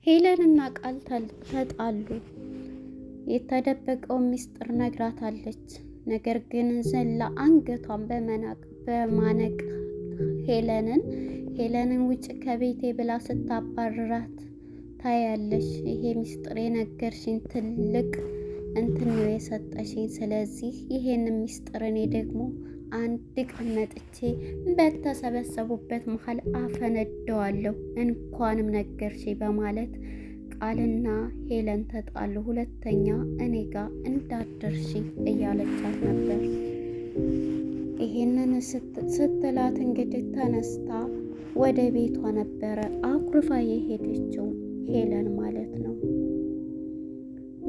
ሄለንና ቃል ተጣሉ። የተደበቀውን ሚስጥር ነግራታለች። ነገር ግን ዘላ አንገቷን በማነቅ ሄለንን ውጭ ከቤቴ ብላ ስታባርራት ታያለሽ። ይሄ ሚስጥር የነገርሽኝ ትልቅ እንትን ነው የሰጠሽኝ። ስለዚህ ይሄንን ሚስጥር እኔ ደግሞ አንድ ቀን መጥቼ በተሰበሰቡበት መሀል አፈነደዋለሁ። እንኳንም ነገርሽኝ በማለት ቃልና ሄለን ተጣሉ። ሁለተኛ እኔ ጋር እንዳትደርሺ እያለቻት ነበር። ይሄንን ስትላት እንግዲህ ተነስታ ወደ ቤቷ ነበረ አኩርፋ የሄደችው ሄለን ማለት ነው።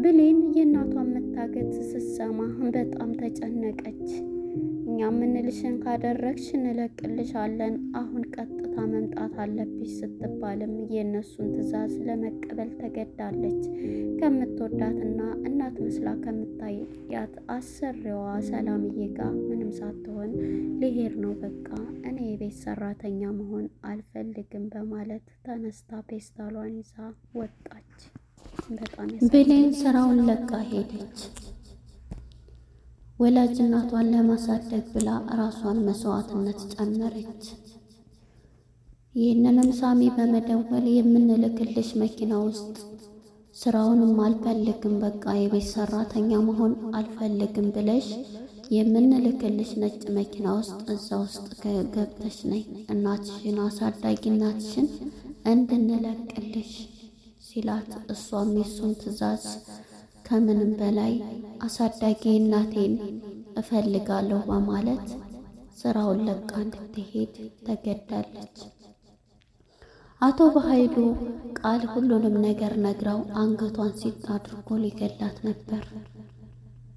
ብሌን የእናቷን መታገት ስትሰማ በጣም ተጨነቀች። እኛ የምንልሽን ካደረግሽ እንለቅልሻለን፣ አሁን ቀጥታ መምጣት አለብሽ ስትባልም የእነሱን ትዕዛዝ ለመቀበል ተገዳለች። ከምትወዳትና እናት መስላ ከምታያት አሰሪዋ ሰላምዬ ጋር ምንም ሳትሆን ሊሄድ ነው፣ በቃ እኔ የቤት ሰራተኛ መሆን አልፈልግም በማለት ተነስታ ፔስታሏን ይዛ ወጣች። ብሌን ስራውን ለቃ ሄደች። ወላጅ እናቷን ለማሳደግ ብላ ራሷን መስዋዕትነት ጨመረች። ይህንንም ሳሚ በመደወል የምንልክልሽ መኪና ውስጥ ስራውንም አልፈልግም፣ በቃ የቤት ሰራተኛ መሆን አልፈልግም ብለሽ የምንልክልሽ ነጭ መኪና ውስጥ እዛ ውስጥ ገብተሽ ነይ፣ እናትሽን አሳዳጊ እናትሽን እንድንለቅልሽ ሲላት እሷም የሱን ትዕዛዝ ከምንም በላይ አሳዳጊ እናቴን እፈልጋለሁ በማለት ስራውን ለቃ እንድትሄድ ተገዳለች። አቶ በኃይሉ ቃል ሁሉንም ነገር ነግራው አንገቷን ሲጥ አድርጎ ሊገላት ነበር።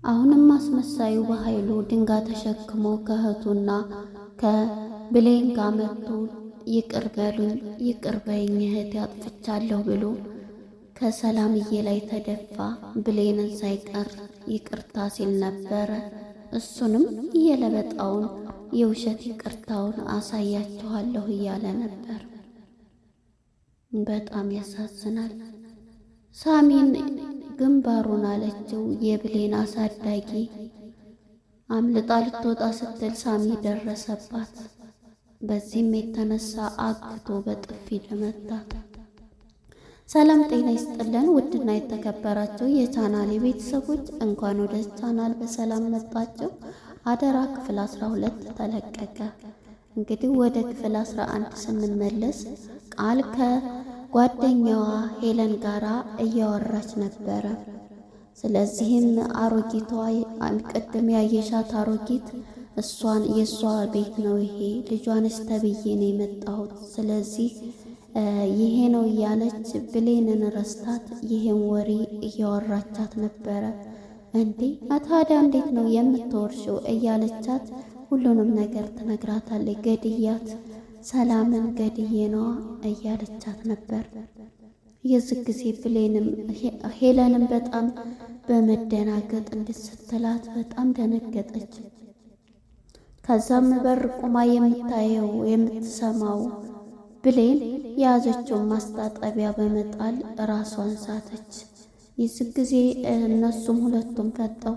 አሁንም አስመሳዩ በኃይሉ ድንጋይ ተሸክሞ ከእህቱና ከብሌን ጋር መጥቶ ይቅር በሉኝ፣ ይቅር በይኝ እህቴ አጥፍቻለሁ ብሎ ከሰላምዬ ላይ ተደፋ። ብሌንን ሳይቀር ይቅርታ ሲል ነበረ። እሱንም የለበጣውን የውሸት ይቅርታውን አሳያችኋለሁ እያለ ነበር። በጣም ያሳዝናል። ሳሚን ግንባሩን አለችው። የብሌን አሳዳጊ አምልጣ ልትወጣ ስትል ሳሚ ደረሰባት። በዚህም የተነሳ አግቶ በጥፊ ለመታት። ሰላም ጤና ይስጥልን። ውድና የተከበራችሁ የቻናሌ ቤተሰቦች እንኳን ወደ ቻናል በሰላም መጣችሁ። አደራ ክፍል 12 ተለቀቀ። እንግዲህ ወደ ክፍል 11 ስንመለስ ቃል ከጓደኛዋ ሄለን ጋራ እያወራች ነበረ። ስለዚህም አሮጊቷ ቅድም ያየሻት አሮጊት የእሷ ቤት ነው ይሄ፣ ልጇንስ ተብዬ ነው የመጣሁት፣ ስለዚህ ይሄ ነው እያለች ብሌንን ረስታት ይሄን ወሬ እያወራቻት ነበረ። እንዴ ታዲያ እንዴት ነው የምትወርሽው እያለቻት ሁሉንም ነገር ትነግራታለች። ገድያት ሰላምን ገድዬ ነዋ እያለቻት ነበር። የዚህ ጊዜ ብሌንም ሄለንም በጣም በመደናገጥ እንድስትላት በጣም ደነገጠች። ከዛም በር ቁማ የምታየው የምትሰማው ብሌን የያዘችውን ማስታጠቢያ በመጣል ራሷን ሳተች። ይህ ጊዜ እነሱም ሁለቱም ፈጠው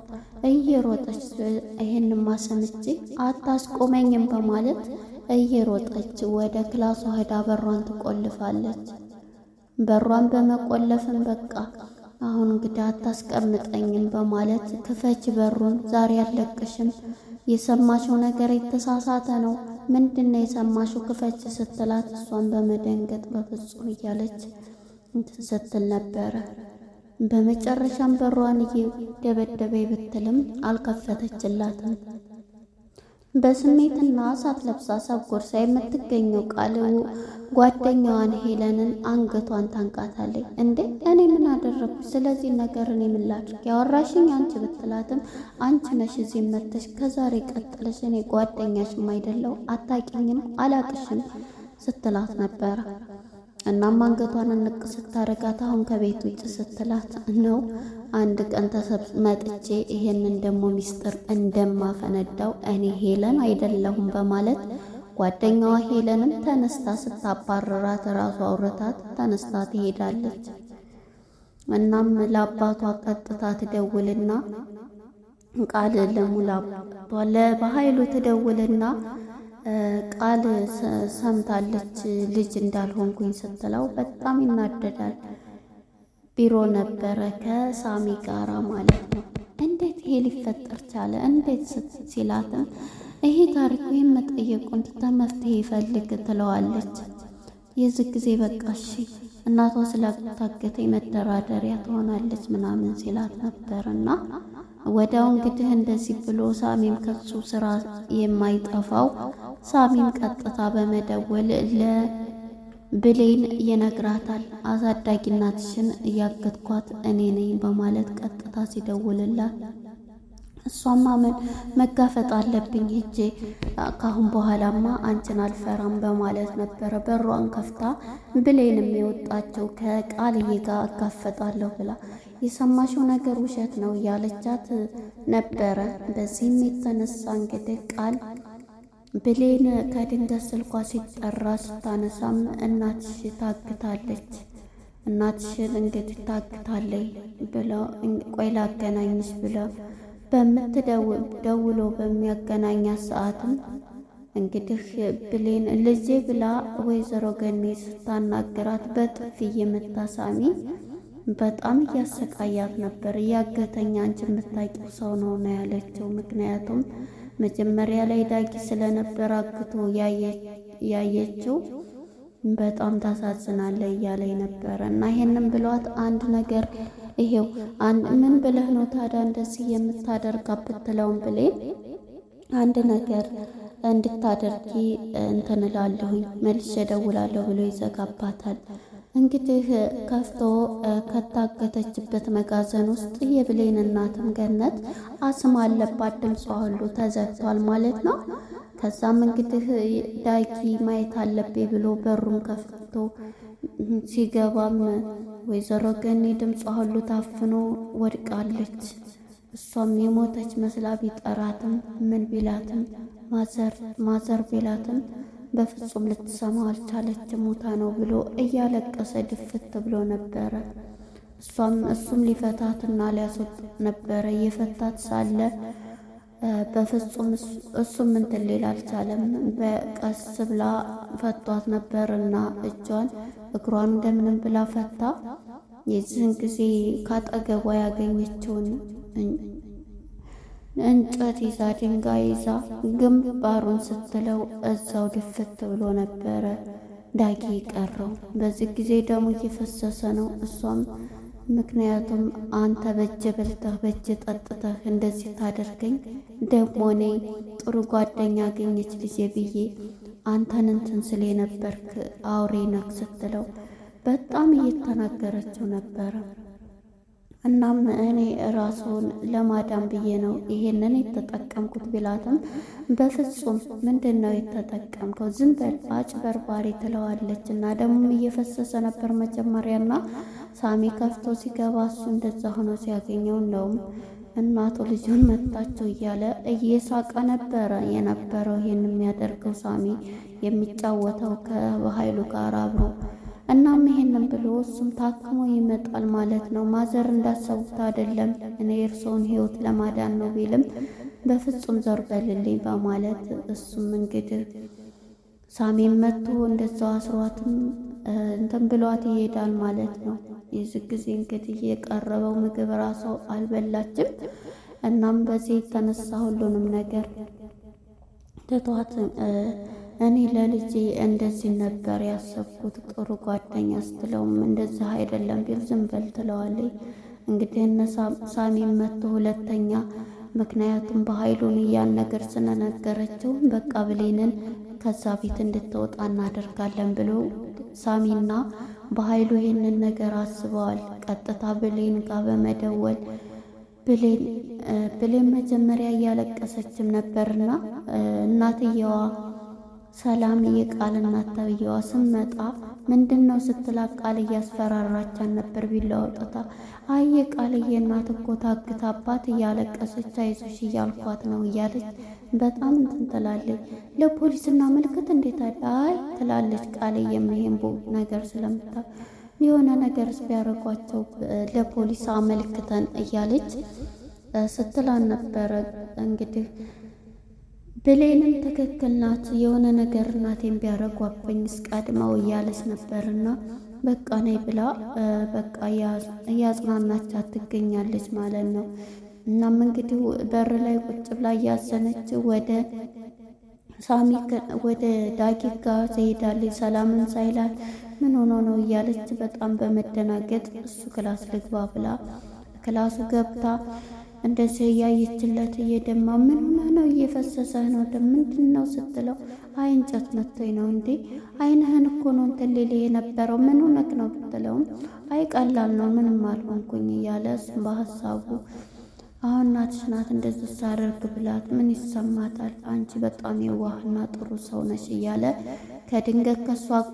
እየሮጠች ይሄን ማሰምቼ አታስቆመኝም በማለት እየሮጠች ወደ ክላሷ ሄዳ በሯን ትቆልፋለች። በሯን በመቆለፍም በቃ አሁን እንግዲህ አታስቀምጠኝም በማለት ክፈች በሩን፣ ዛሬ አልለቅሽም፣ የሰማሽው ነገር የተሳሳተ ነው፣ ምንድነው የሰማሽው ክፈች ስትላት እሷን በመደንገጥ በፍጹም እያለች ስትል ነበረ። በመጨረሻም በሯን እየደበደበ ብትልም አልከፈተችላትም። በስሜትና ሳትለብሳ ሳትጎርሳ የምትገኘው ቃል ጓደኛዋን ሄለንን አንገቷን ታንቃታለች። እንዴ እኔ ምን አደረኩ? ስለዚህ ነገር እኔ ምን ላድርግ? ያወራሽኝ አንቺ ብትላትም አንቺ ነሽ እዚህ መተሽ ከዛሬ ቀጥለሽ እኔ ጓደኛሽም አይደለው አታቂኝም፣ አላቅሽም ስትላት ነበረ። እናም አንገቷን እንቅ ስታረጋት አሁን ከቤት ውጭ ስትላት ነው አንድ ቀን መጥቼ ይሄንን ደሞ ሚስጥር እንደማፈነዳው እኔ ሄለን አይደለሁም በማለት ጓደኛዋ ሄለንም ተነስታ ስታባረራት ራሷ አውርታት ተነስታ ትሄዳለች። እናም ለአባቷ ቀጥታ ትደውልና ቃል ለሙላቷ ለበኃይሉ ትደውልና ቃል ሰምታለች ልጅ እንዳልሆንኩኝ ስትለው በጣም ይናደዳል። ቢሮ ነበረ ከሳሚ ጋራ ማለት ነው። እንዴት ይሄ ሊፈጠር ቻለ? እንዴት ሲላትም ይሄ ታሪክ ወይም መጠየቁን ትተህ መፍትሄ ይፈልግ ትለዋለች። የዚህ ጊዜ በቃ እሺ እናቷ ስላታገተኝ መደራደሪያ ትሆናለች ምናምን ሲላት ነበርና ወዲያው እንግዲህ እንደዚህ ብሎ ሳሚም ከሱ ስራ የማይጠፋው ሳሚም ቀጥታ በመደወል ለብሌን ይነግራታል። አሳዳጊ እናትሽን እያገትኳት እኔ ነኝ በማለት ቀጥታ ሲደውልላት እሷም ማመን መጋፈጥ አለብኝ ሄጄ ካሁን በኋላማ አንቺን አልፈራም በማለት ነበረ በሯን ከፍታ ብሌንም የወጣቸው ከቃልዬ ጋር አጋፈጣለሁ ብላ የሰማሽው ነገር ውሸት ነው እያለቻት ነበረ። በዚህም የተነሳ እንግዲህ ቃል ብሌን ከድንገት ስልኳ ሲጠራ ስታነሳም እናትሽ ታግታለች፣ እናትሽን እንግዲህ ታግታለች ብለው ቆይ ላገናኝሽ ብለው በምትደውሎ በሚያገናኛት ሰዓትም እንግዲህ ብሌን ልጄ ብላ ወይዘሮ ገኔ ስታናግራት በጥፊ የምታሳሚ በጣም እያሰቃያት ነበር። እያገተኛ አንቺ የምታውቂው ሰው ነው ያለችው። ምክንያቱም መጀመሪያ ላይ ዳጊ ስለነበር አግቶ ያየችው በጣም ታሳዝናለ እያለኝ ነበረ እና ይሄንን ብሏት አንድ ነገር ይሄው ምን ብለህ ነው ታዲያ እንደዚህ የምታደርጋ ብትለውም ብሌን አንድ ነገር እንድታደርጊ እንትን እላለሁኝ መልሼ እደውላለሁ ብሎ ይዘጋባታል። እንግዲህ ከፍቶ ከታገተችበት መጋዘን ውስጥ የብሌን እናትም ገነት አስም አለባት፣ ድምጿ ሁሉ ተዘግቷል ማለት ነው። ከዛም እንግዲህ ዳጊ ማየት አለብኝ ብሎ በሩን ከፍቶ ሲገባም ወይዘሮ ገኒ ድምጿ ሁሉ ታፍኖ ወድቃለች። እሷም የሞተች መስላ ቢጠራትም ምን ቢላትም ማዘር ቢላትም በፍጹም ልትሰማው አልቻለች። ሞታ ነው ብሎ እያለቀሰ ድፍት ብሎ ነበረ። እሱም ሊፈታትና ሊያስወጥ ነበረ። እየፈታት ሳለ በፍጹም እሱም እንትን ሊል አልቻለም። በቀስ ብላ ፈቷት ነበርና እጇን እግሯን እንደምንም ብላ ፈታ። የዚህን ጊዜ ካጠገቧ ያገኘችውን እንጨት ይዛ ድንጋይ ይዛ ግንባሩን ስትለው እዛው ድፍት ብሎ ነበረ ዳጊ ቀረው። በዚህ ጊዜ ደሙ እየፈሰሰ ነው። እሷም ምክንያቱም አንተ በእጅ በልተህ በእጅ ጠጥተህ እንደዚህ ታደርገኝ ደግሞ እኔ ጥሩ ጓደኛ አገኘች ልጄ ብዬ አንተን እንትን ስል የነበርክ አውሬ ነህ ስትለው በጣም እየተናገረችው ነበረ። እናም እኔ ራሱን ለማዳን ብዬ ነው ይሄንን የተጠቀምኩት ቢላትም በፍጹም ምንድን ነው የተጠቀምከው? ዝም በል አጭበርባሪ ትለዋለች። እና ደግሞ እየፈሰሰ ነበር መጀመሪያና ሳሚ ከፍቶ ሲገባ እሱ እንደዛ ሆኖ ሲያገኘው እንደውም እናቱ ልጁን መታቸው እያለ እየሳቀ ነበረ የነበረው። ይሄን የሚያደርገው ሳሚ የሚጫወተው ከኃይሉ ጋር አብሮ። እናም ይሄንን ብሎ እሱም ታክሞ ይመጣል ማለት ነው። ማዘር እንዳሰቡት አይደለም፣ እኔ የእርስዎን ሕይወት ለማዳን ነው ቢልም በፍጹም ዘር በልልኝ በማለት እሱም እንግዲህ ሳሚም መጥቶ እንደዛው አስሯትም እንትን ብሏት ይሄዳል ማለት ነው። የዚህ ጊዜ እንግዲህ የቀረበው ምግብ ራሱ አልበላችም። እናም በዚህ የተነሳ ሁሉንም ነገር ትቷት እኔ ለልጄ እንደዚህ ነበር ያሰብኩት ጥሩ ጓደኛ ስትለውም እንደዚህ አይደለም ቢል ዝም በል ትለዋለች። እንግዲህ እነ ሳሚም መጥቶ ሁለተኛ ምክንያቱም በኃይሉን ያን ነገር ስለነገረችው በቃ ብሌንን ከዛ ቤት እንድትወጣ እናደርጋለን ብሎ ሳሚና በኃይሉ ይህንን ነገር አስበዋል። ቀጥታ ብሌን ጋር በመደወል ብሌን መጀመሪያ እያለቀሰችም ነበርና እናትየዋ ሰላም የቃል እናት ተብዬዋ ስመጣ ምንድነው ስትላት ቃል እያስፈራራቻን ነበር ቢላ ወጥታ አይ የቃልዬ እናት እኮ ታግታባት እያለቀሰች አይዞሽ እያልኳት ነው እያለች በጣም እንትን ትላለች። ለፖሊስ እናመልክት እንዴት አይ ትላለች ቃል የሚሄን ነገር ስለምታ የሆነ ነገርስ ቢያደርጓቸው ለፖሊስ አመልክተን እያለች ስትላን ነበረ። እንግዲህ ብሌንም ትክክል ናት፣ የሆነ ነገር እናቴን ቢያደርጓብኝ እስቀድመው እያለች ነበርና በቃ ነይ ብላ በቃ እያጽናናቻት ትገኛለች ማለት ነው። እናም እንግዲህ በር ላይ ቁጭ ብላ እያዘነች ወደ ሳሚ ወደ ዳጊ ጋር ትሄዳለች። ሰላምን ሳይላት ምን ሆኖ ነው እያለች በጣም በመደናገጥ እሱ ክላስ ልግባ ብላ ክላሱ ገብታ እንደዚህ እያየችለት እየደማ ምን ሆነ ነው እየፈሰሰህ ነው ምንድን ነው ስትለው አይ እንጨት መቶኝ ነው እንዴ አይንህን እኮ ነው እንትን ሌላ የነበረው ምን ሆነክ ነው ብትለውም አይ ቀላል ነው ምንም አልሆንኩኝ እያለ እሱም በሀሳቡ አሁን እናትሽ ናት እንደዚህ ሳደርግ ብላት ምን ይሰማታል አንቺ በጣም የዋህና ጥሩ ሰው ነሽ እያለ ከድንገት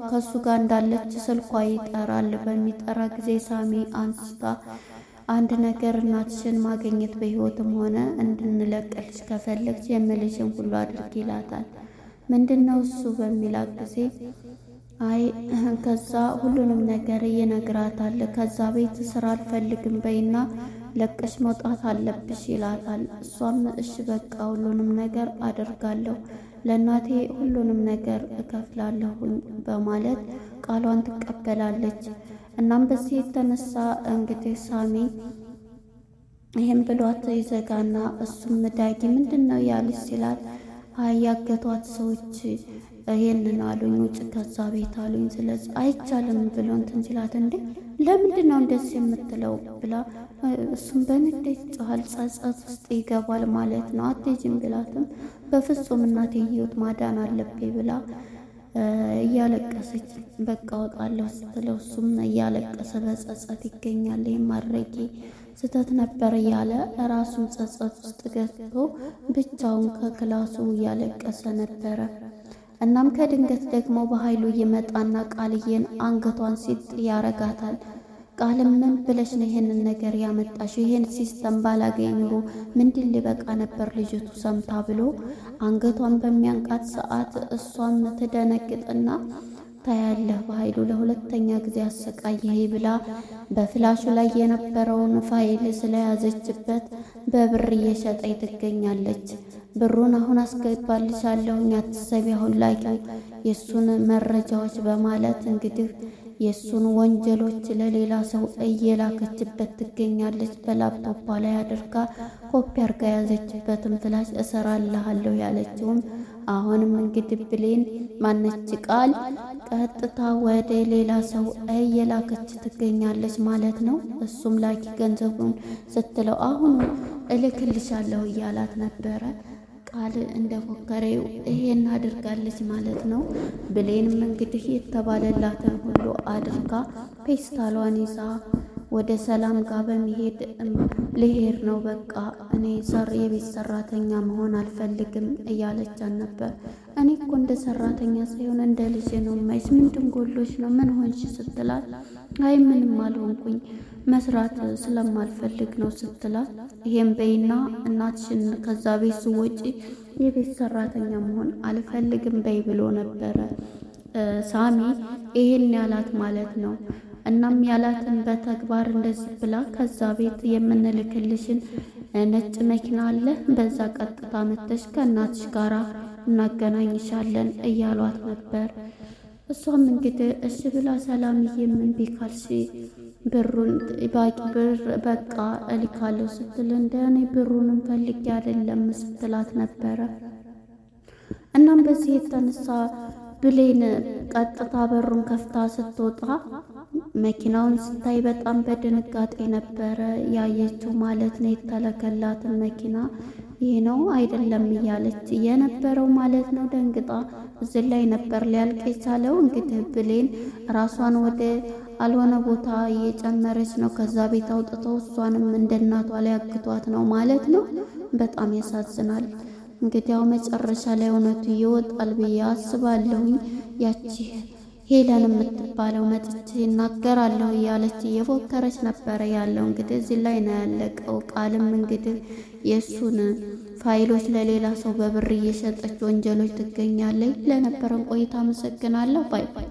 ከሱ ጋር እንዳለች ስልኳ ይጠራል። በሚጠራ ጊዜ ሳሚ አንስታ አንድ ነገር እናትሽን ማግኘት በህይወትም ሆነ እንድንለቅልሽ ከፈለግሽ የምልሽን ሁሉ አድርጊ ይላታል። ምንድነው እሱ በሚላት ጊዜ አይ ከዛ ሁሉንም ነገር ይነግራታል። ከዛ ቤት ስራ አልፈልግም በይና ለቀሽ መውጣት አለብሽ ይላታል። እሷም እሺ በቃ ሁሉንም ነገር አደርጋለሁ ለእናቴ ሁሉንም ነገር እከፍላለሁ በማለት ቃሏን ትቀበላለች። እናም በዚህ የተነሳ እንግዲህ ሳሚ ይህም ብሏት ይዘጋና እሱም ዳጊ ምንድን ነው ያሉት ሲላት ያገቷት ሰዎች ይሄንን አሉኝ ውጭ ከዛ ቤት አሉኝ ስለዚህ አይቻልም ብሎ እንትን ሲላት እንዴ ለምንድን ነው እንደዚህ የምትለው ብላ እሱም በንዴት ጮሃል። ጸጸት ውስጥ ይገባል ማለት ነው። አትሄጂም ብላትም በፍጹም እናቴ ህይወት ማዳን አለብኝ ብላ እያለቀሰች በቃ እወጣለሁ ስትለው እሱም እያለቀሰ በጸጸት ይገኛል። ማድረጌ ስህተት ነበር እያለ ራሱን ጸጸት ውስጥ ገብቶ ብቻውን ከክላሱ እያለቀሰ ነበረ። እናም ከድንገት ደግሞ በኃይሉ ይመጣና ቃልዬን አንገቷን ሲጥ ያረጋታል። ቃልም ምን ብለሽ ነው ይሄንን ነገር ያመጣሽው? ይሄን ሲስተም ባላገኝ ኑሮ ምንድን ሊበቃ ነበር ልጅቱ ሰምታ ብሎ አንገቷን በሚያንቃት ሰዓት እሷም ትደነግጥና ታያለህ በኃይሉ ለሁለተኛ ጊዜ አሰቃየህ ብላ በፍላሹ ላይ የነበረውን ፋይል ስለያዘችበት በብር እየሸጠኝ ትገኛለች። ብሩን አሁን አስገባልሻለሁኝ አትሰቢ አሁን ላኪ የእሱን መረጃዎች በማለት እንግዲህ የእሱን ወንጀሎች ለሌላ ሰው እየላከችበት ትገኛለች። በላፕቶፓ ላይ አድርጋ ኮፒ አርጋ ያዘችበትን ፍላሽ እሰራልሃለሁ ያለችውም አሁንም እንግዲህ ብሌን ማነች ቃል ቀጥታ ወደ ሌላ ሰው እየላከች ትገኛለች ማለት ነው። እሱም ላኪ ገንዘቡን ስትለው አሁን እልክልሻለሁ እያላት ነበረ። ቃል እንደፎከረው ይሄን አድርጋለች ማለት ነው። ብሌንም እንግዲህ የተባለላትን ሁሉ አድርጋ ፔስታሏን ይዛ ወደ ሰላም ጋር በመሄድ ልሄድ ነው በቃ እኔ የቤት ሰራተኛ መሆን አልፈልግም እያለቻት ነበር። እኔ እኮ እንደ ሰራተኛ ሳይሆን እንደ ልጅ ነው ማይስ ምንድን ጎሎች ነው ምን ሆንሽ ስትላት አይ ምንም አልሆንኩኝ መስራት ስለማልፈልግ ነው ስትላት ይሄን በይና እናትሽን ከዛ ቤት ስወጪ የቤት ሰራተኛ መሆን አልፈልግም በይ ብሎ ነበረ ሳሚ ይሄን ያላት ማለት ነው። እናም ያላትን በተግባር እንደዚህ ብላ ከዛ ቤት የምንልክልሽን ነጭ መኪና አለ በዛ ቀጥታ መተሽ ከእናትሽ ጋራ እናገናኝሻለን እያሏት ነበር። እሷም እንግዲህ እሺ ብላ ሰላምዬ ምን ቢካልሽ ብሩን ባቂ ብር በቃ እልካለሁ ስትል እንደኔ ብሩንም ፈልጌ አይደለም ስትላት ነበረ። እናም በዚህ የተነሳ ብሌን ቀጥታ በሩን ከፍታ ስትወጣ መኪናውን ስታይ በጣም በድንጋጤ ነበረ ያየችው ማለት ነው። የተለከላትን መኪና ይሄ ነው አይደለም እያለች የነበረው ማለት ነው። ደንግጣ እዚህ ላይ ነበር ሊያልቅ የቻለው። እንግዲህ ብሌን ራሷን ወደ አልሆነ ቦታ እየጨመረች ነው። ከዛ ቤት አውጥተው እሷንም እንደ እናቷ ሊያግቷት ነው ማለት ነው። በጣም ያሳዝናል። እንግዲህ ያው መጨረሻ ላይ እውነቱ ይወጣል ብዬ አስባለሁኝ። ያቺ ሄለን የምትባለው መጥቼ እናገራለሁ እያለች እየፎከረች ነበረ ያለው። እንግዲህ እዚህ ላይ ነው ያለቀው። ቃልም እንግዲህ የእሱን ፋይሎች ለሌላ ሰው በብር እየሸጠች ወንጀሎች ትገኛለች። ለነበረን ቆይታ አመሰግናለሁ። ባይ ባይ።